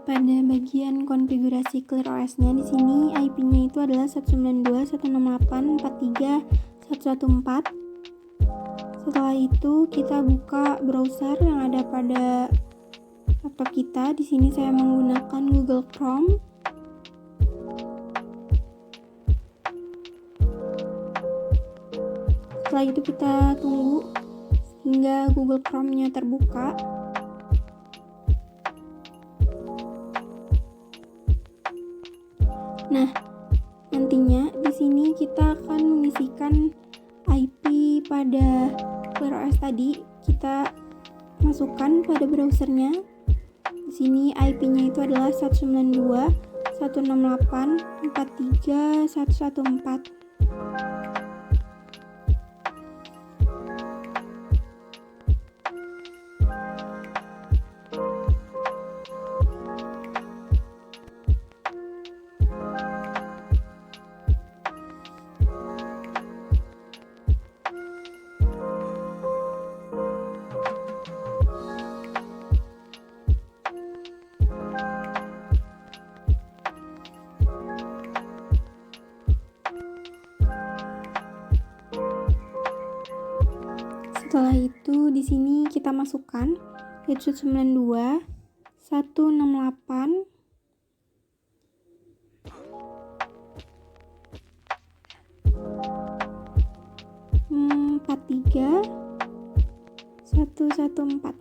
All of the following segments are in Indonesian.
Pada bagian konfigurasi ClearOS-nya di sini IP-nya itu adalah 192.168.43.114. Setelah itu kita buka browser yang ada pada laptop kita. Di sini saya menggunakan Google Chrome. Setelah itu kita tunggu hingga Google Chrome-nya terbuka. Nah, nantinya di sini kita akan mengisikan IP pada ClearOS tadi. Kita masukkan pada browsernya. Di sini IP-nya itu adalah 192.168.43.114. Setelah itu di sini kita masukkan headset 92 168 43 114.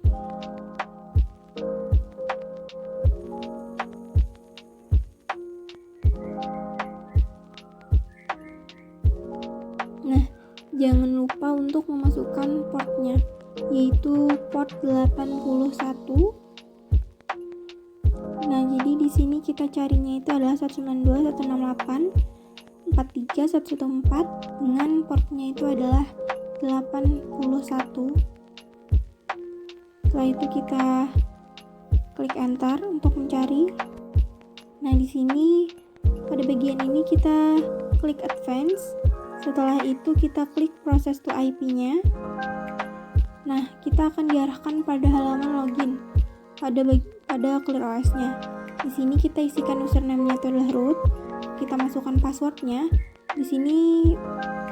Nah, jangan lupa untuk memasukkan portnya, yaitu port 81. Nah, jadi di sini kita carinya itu adalah 192.168.43.114 dengan portnya itu adalah 81. Setelah itu kita klik enter untuk mencari. Nah, di sini pada bagian ini kita klik advance. Setelah itu kita klik process to IP-nya. Nah, kita akan diarahkan pada halaman login pada ClearOS-nya. Di sini kita isikan username-nya itu adalah root. Kita masukkan password-nya. Di sini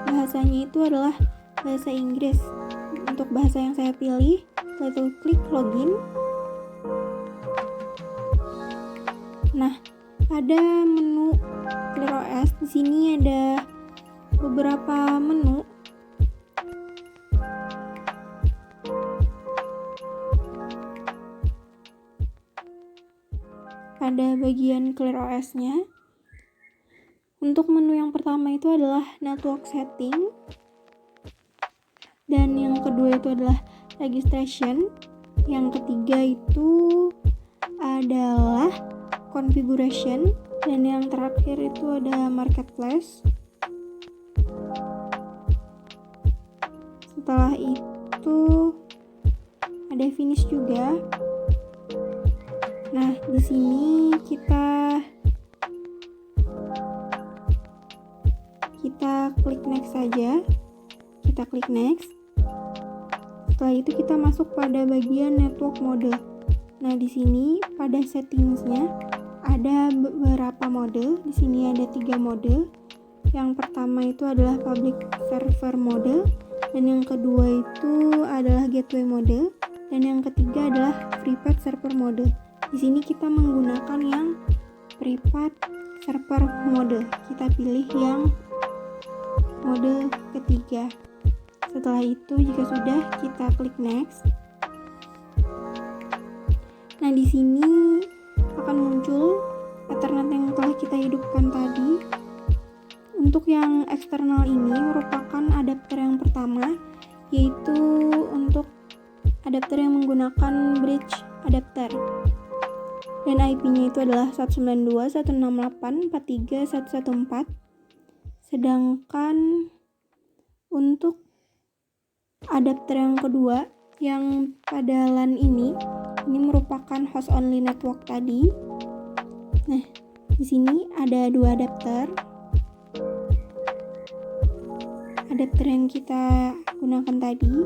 bahasanya itu adalah bahasa Inggris. Untuk bahasa yang saya pilih, setelah itu klik login. Nah, pada menu ClearOS di sini ada beberapa menu. Pada bagian ClearOS-nya, untuk menu yang pertama itu adalah network setting, dan yang kedua itu adalah registration, yang ketiga itu adalah configuration, dan yang terakhir itu ada marketplace. Setelah itu ada finish juga. Nah, di sini kita klik next saja. Kita klik next. Setelah itu kita masuk pada bagian network mode. Nah, di sini pada settingsnya ada beberapa mode. Di sini ada 3 mode. Yang pertama itu adalah public server mode, dan yang kedua itu adalah gateway mode, dan yang ketiga adalah private server mode. Di sini kita menggunakan yang private server mode. Kita pilih yang mode ketiga. Setelah itu jika sudah, kita klik next. Nah, di sini akan muncul Ethernet yang telah kita hidupkan tadi. Untuk yang eksternal ini merupakan adapter yang pertama, yaitu untuk adapter yang menggunakan bridge adapter. Dan IP-nya itu adalah 192.168.43.114. Sedangkan untuk adapter yang kedua yang pada LAN ini merupakan host only network tadi. Nah, di sini ada 2 adapter. Adapter yang kita gunakan tadi.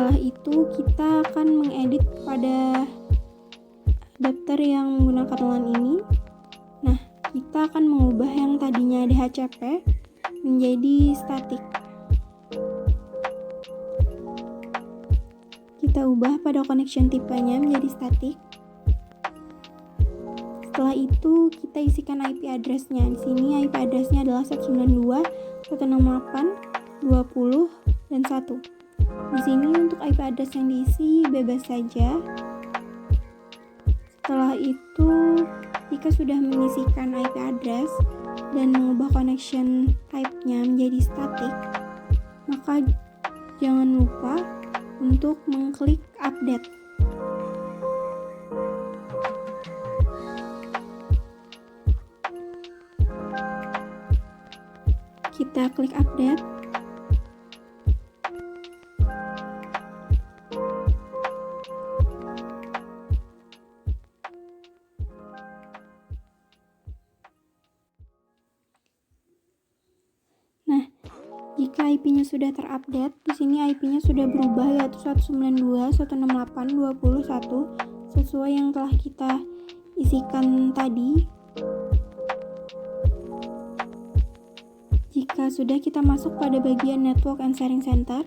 Setelah itu kita akan mengedit pada adapter yang menggunakan LAN ini. Nah, kita akan mengubah yang tadinya DHCP menjadi static. Kita ubah pada connection tipenya menjadi static. Setelah itu kita isikan IP address-nya. Di sini IP address-nya adalah 192.168.20 dan 1. Di sini untuk IP address yang diisi bebas saja. Setelah itu, jika sudah mengisikan IP address dan mengubah connection type-nya menjadi static, maka jangan lupa untuk mengklik update. Kita klik update. Nah, jika IP-nya sudah terupdate, di sini IP-nya sudah berubah yaitu 192.168.20.1 sesuai yang telah kita isikan tadi. Jika sudah, kita masuk pada bagian Network and Sharing Center.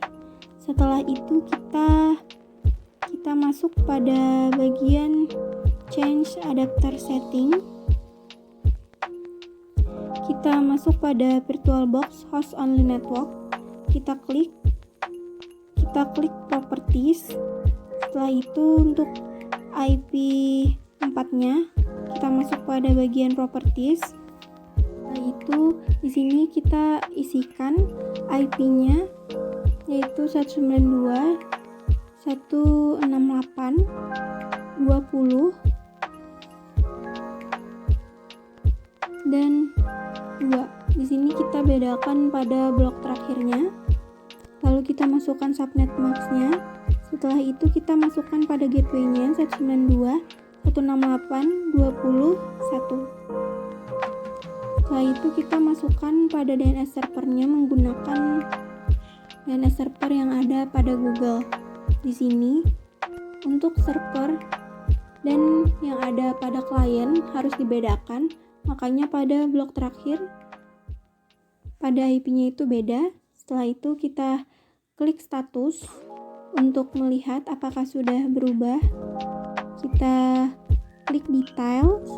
Setelah itu kita masuk pada bagian Change Adapter Setting. Kita masuk pada VirtualBox Host Only Network. Kita klik Properties. Setelah itu untuk IP 4-nya kita masuk pada bagian Properties. Setelah itu di sini kita isikan IP-nya yaitu 192.168.20 dan 2. Di sini kita bedakan pada blok terakhirnya. Lalu kita masukkan subnet max-nya. Setelah itu kita masukkan pada gateway-nya 192.168.20.1. Setelah itu kita masukkan pada DNS servernya menggunakan DNS server yang ada pada Google. Di sini untuk server dan yang ada pada klien harus dibedakan. Makanya pada blok terakhir pada IP-nya itu beda. Setelah itu kita klik status untuk melihat apakah sudah berubah. Kita klik details.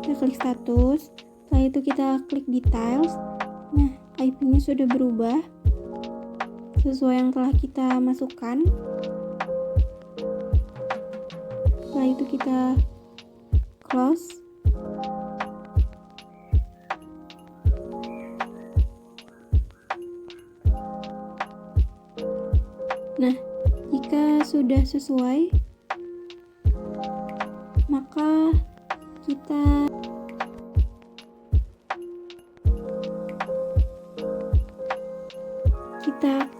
Kita klik status. Setelah itu kita klik details. Nah, IP-nya sudah berubah sesuai yang telah kita masukkan. Setelah itu kita close. Nah, jika sudah sesuai, maka kita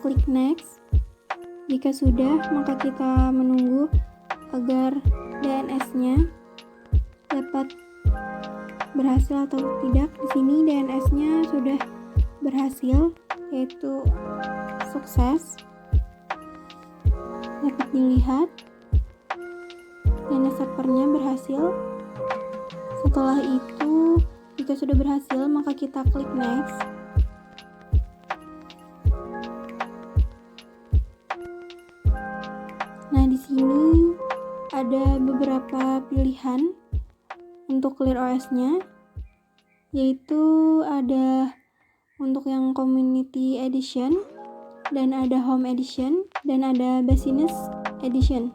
klik next. Jika sudah, maka kita menunggu agar DNS-nya dapat berhasil atau tidak. Di sini DNS-nya sudah berhasil, yaitu sukses. Dapat dilihat DNS servernya berhasil. Setelah itu, jika sudah berhasil, maka kita klik next. Nah, di sini ada beberapa pilihan untuk Clear OS-nya, yaitu ada untuk yang Community Edition, dan ada Home Edition, dan ada Business Edition.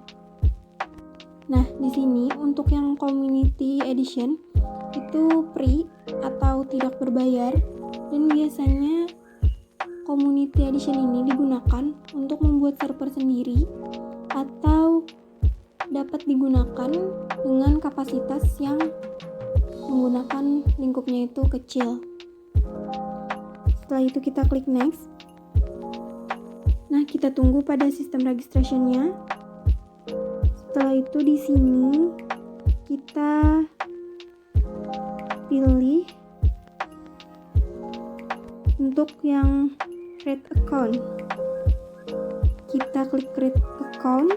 Nah, di sini untuk yang Community Edition itu free atau tidak berbayar, dan biasanya Community Edition ini digunakan untuk membuat server sendiri atau dapat digunakan dengan kapasitas yang menggunakan lingkupnya itu kecil. Setelah itu kita klik next. Nah, kita tunggu pada sistem registration-nya. Setelah itu di sini kita pilih account. Kita klik create account.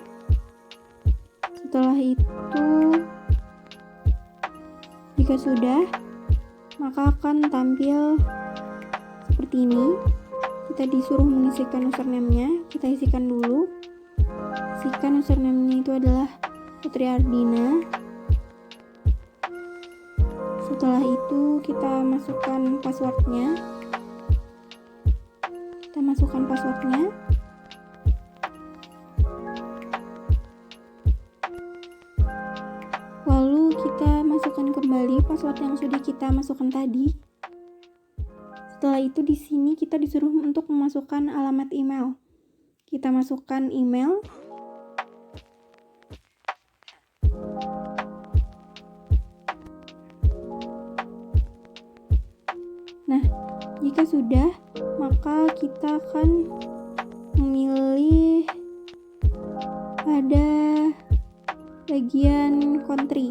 Setelah itu, jika sudah, maka akan tampil seperti ini. Kita disuruh mengisikan username-nya. Kita isikan dulu. Isikan username-nya itu adalah Putri Ardina. Setelah itu kita masukkan passwordnya. Lalu kita masukkan kembali password yang sudah kita masukkan tadi. Setelah itu di sini kita disuruh untuk memasukkan alamat email. Kita masukkan email. Nah, jika sudah, maka kita akan memilih pada bagian country.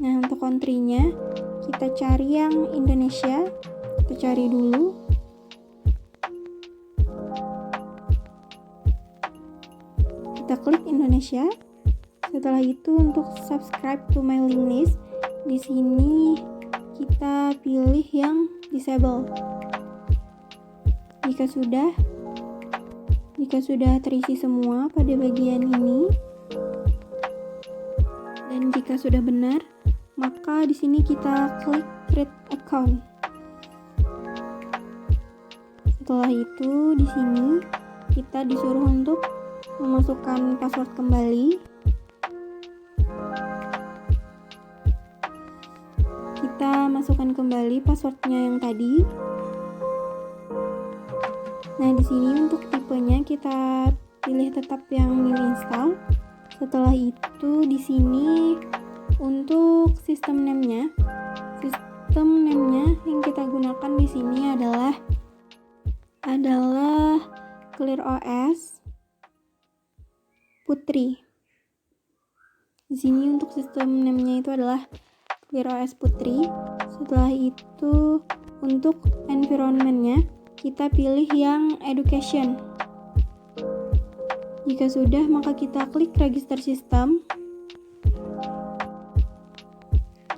Nah, untuk country-nya kita cari yang Indonesia. Kita cari dulu. Kita klik Indonesia. Setelah itu untuk subscribe to mailing list, di sini kita pilih yang disable. Jika sudah terisi semua pada bagian ini, dan jika sudah benar, maka di sini kita klik create account. Setelah itu di sini kita disuruh untuk memasukkan password kembali. Kita masukkan kembali passwordnya yang tadi. Nah, di sini untuk tipenya kita pilih tetap yang new install. Setelah itu di sini untuk sistem name-nya yang kita gunakan di sini adalah ClearOS Putri. Di sini untuk sistem name-nya itu adalah ClearOS Putri. Setelah itu untuk environment-nya kita pilih yang education. Jika sudah, maka kita klik register system.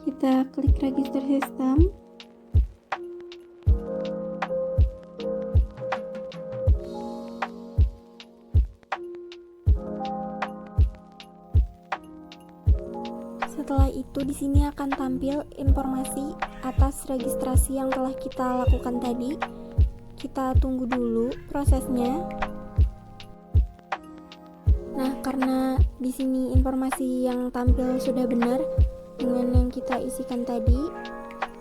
Kita klik register system. Setelah itu di sini akan tampil informasi atas registrasi yang telah kita lakukan tadi. Kita tunggu dulu prosesnya. Nah, karena di sini informasi yang tampil sudah benar dengan yang kita isikan tadi,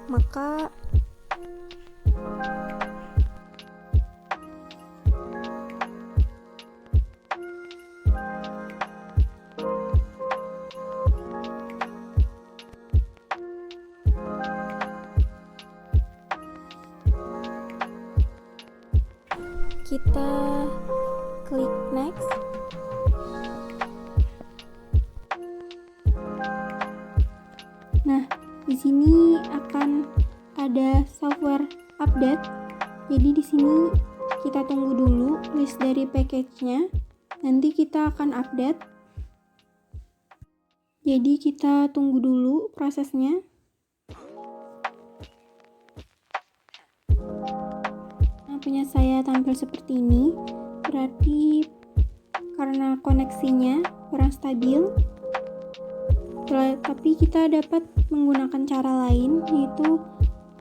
maka kita klik next. Nah, di sini akan ada software update. Jadi di sini kita tunggu dulu list dari package-nya. Nanti kita akan update. Jadi kita tunggu dulu prosesnya. Punya saya tampil seperti ini, berarti karena koneksinya kurang stabil. Tapi kita dapat menggunakan cara lain, yaitu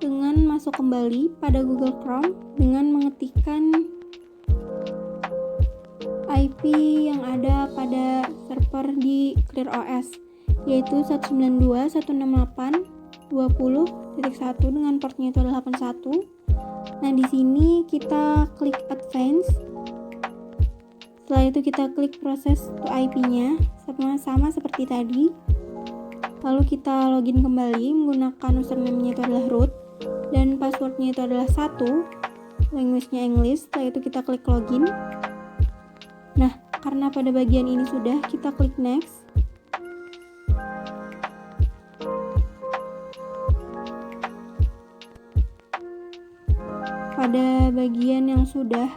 dengan masuk kembali pada Google Chrome dengan mengetikkan IP yang ada pada server di ClearOS, yaitu 192.168.20.1 dengan portnya itu adalah 81. Nah, di sini kita klik advance. Setelah itu kita klik proses to IP-nya sama seperti tadi. Lalu kita login kembali menggunakan username-nya itu adalah root dan password-nya itu adalah 1, language-nya English. Setelah itu kita klik login. Nah, karena pada bagian ini sudah, kita klik next. Pada bagian yang sudah,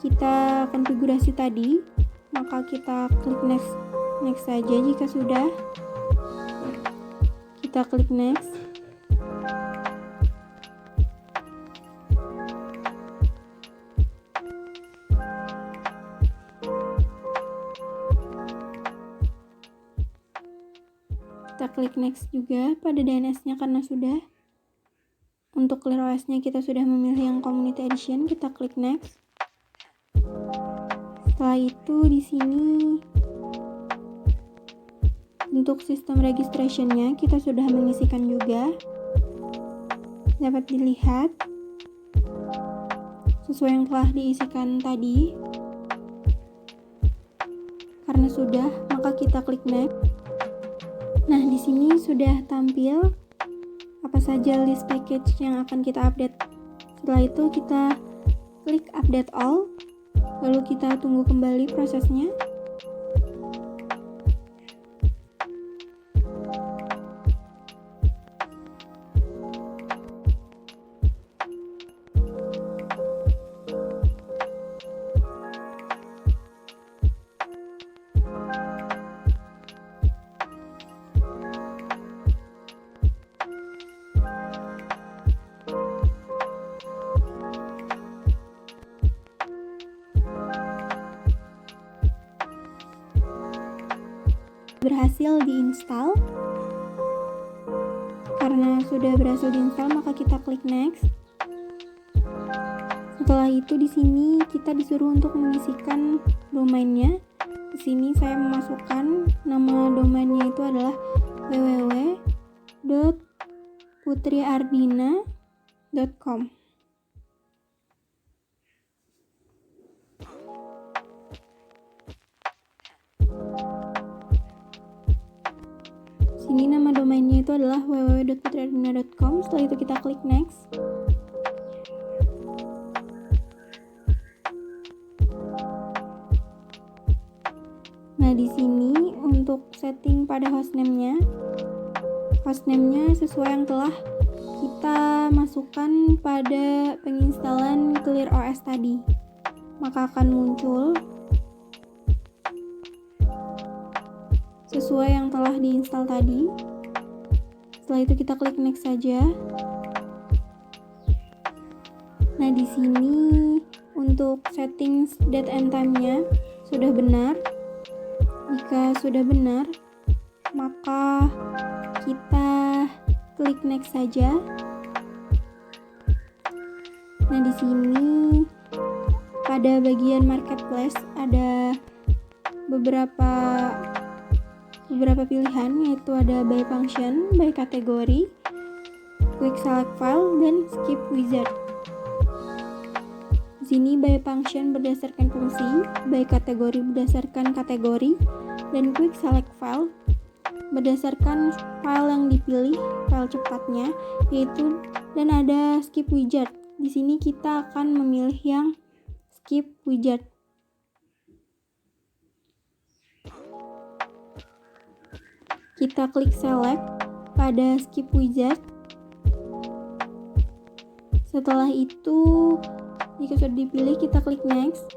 kita konfigurasi tadi, maka kita klik next saja. Jika sudah, kita klik next. Kita klik next juga pada DNS-nya karena sudah. Untuk ClearOS-nya kita sudah memilih yang Community Edition, kita klik next. Setelah itu di sini untuk sistem registration-nya kita sudah mengisikan juga. Dapat dilihat sesuai yang telah diisikan tadi. Karena sudah, maka kita klik next. Nah, di sini sudah tampil apa saja list package yang akan kita update. Setelah itu kita klik update all, lalu kita tunggu kembali prosesnya. Berhasil diinstal. Karena sudah berhasil diinstal, maka kita klik next. Setelah itu di sini kita disuruh untuk mengisikan domainnya. Di sini saya memasukkan nama domainnya itu adalah www.putriardina.com. Ini nama domainnya itu adalah www.putriardina.com. Setelah itu kita klik next. Nah, di sini untuk setting pada hostname-nya sesuai yang telah kita masukkan pada penginstalan ClearOS tadi. Maka akan muncul sesuai yang telah diinstal tadi. Setelah itu kita klik next saja. Nah, di sini untuk settings date and time-nya sudah benar. Jika sudah benar, maka kita klik next saja. Nah, di sini pada bagian marketplace ada beberapa pilihan, yaitu ada by function, by kategori, quick select file, dan skip wizard. Di sini by function berdasarkan fungsi, by kategori berdasarkan kategori, dan quick select file berdasarkan file yang dipilih, file cepatnya, yaitu, dan ada skip wizard. Di sini kita akan memilih yang skip wizard. Kita klik select pada skip wizard. Setelah itu, jika sudah dipilih, kita klik next.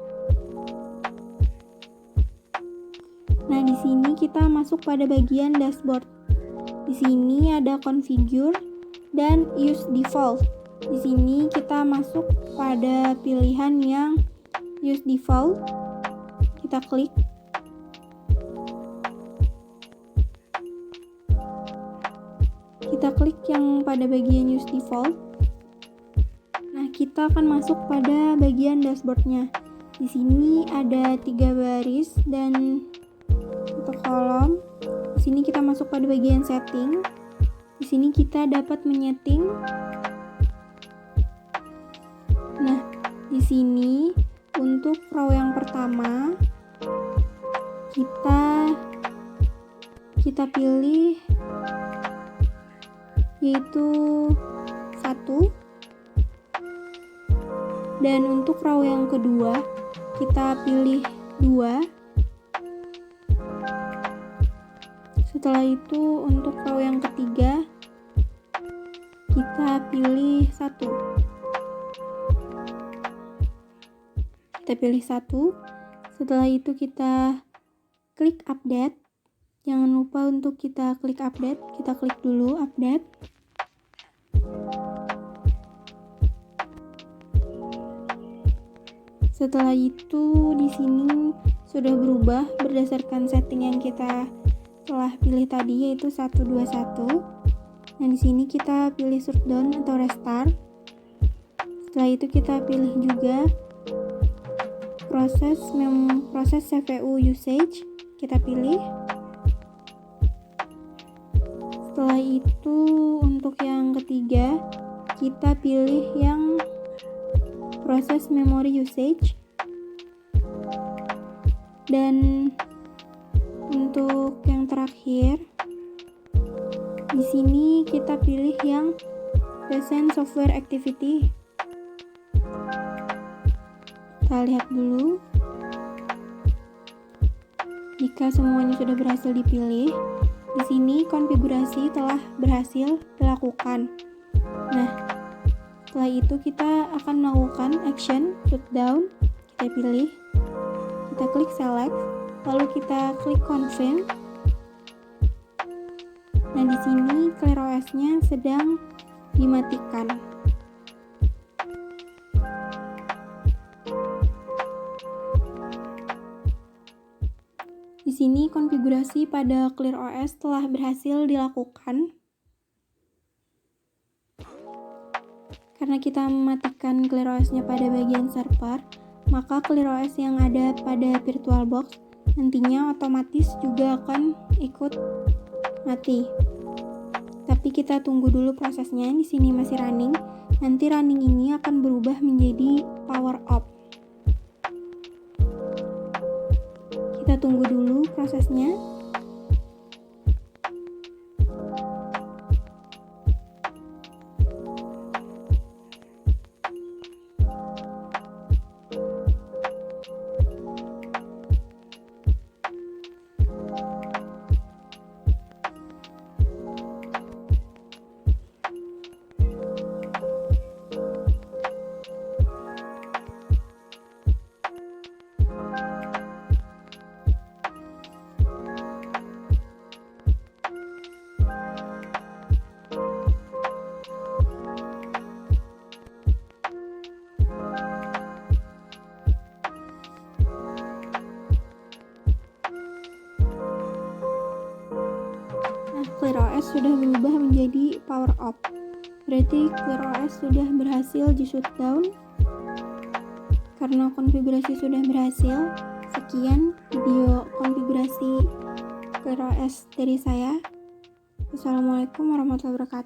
Nah, di sini kita masuk pada bagian dashboard. Di sini ada configure dan use default. Di sini kita masuk pada pilihan yang use default. Kita klik. Kita klik yang pada bagian use default. Nah, kita akan masuk pada bagian dashboardnya. Di sini ada 3 baris dan 1 kolom. Di sini kita masuk pada bagian setting. Di sini kita dapat menyeting. Nah, di sini untuk row yang pertama kita pilih yaitu 1, dan untuk row yang kedua kita pilih 2. Setelah itu untuk row yang ketiga kita pilih 1. kita pilih satu. Setelah itu kita klik update. Jangan lupa untuk kita klik update. Kita klik dulu update. Setelah itu di sini sudah berubah berdasarkan setting yang kita telah pilih tadi, yaitu 121. Nah, di sini kita pilih shutdown atau restart. Setelah itu kita pilih juga proses CPU usage, kita pilih. Setelah itu untuk yang ketiga kita pilih yang proses memory usage, dan untuk yang terakhir di sini kita pilih yang recent software activity. Kita lihat dulu. Jika semuanya sudah berhasil dipilih, di sini konfigurasi telah berhasil dilakukan. Nah, setelah itu kita akan melakukan action shutdown. Kita pilih, kita klik select, lalu kita klik confirm. Nah, di sini ClearOS-nya sedang dimatikan. Di sini konfigurasi pada ClearOS telah berhasil dilakukan. Karena kita mematikan ClearOS-nya pada bagian server, maka ClearOS yang ada pada VirtualBox nantinya otomatis juga akan ikut mati. Tapi kita tunggu dulu prosesnya. Di sini masih running. Nanti running ini akan berubah menjadi power off. Kita tunggu dulu prosesnya. ClearOS sudah berubah menjadi power off. Berarti ClearOS sudah berhasil di shutdown. Karena konfigurasi sudah berhasil, sekian video konfigurasi ClearOS dari saya. Wassalamualaikum warahmatullahi wabarakatuh.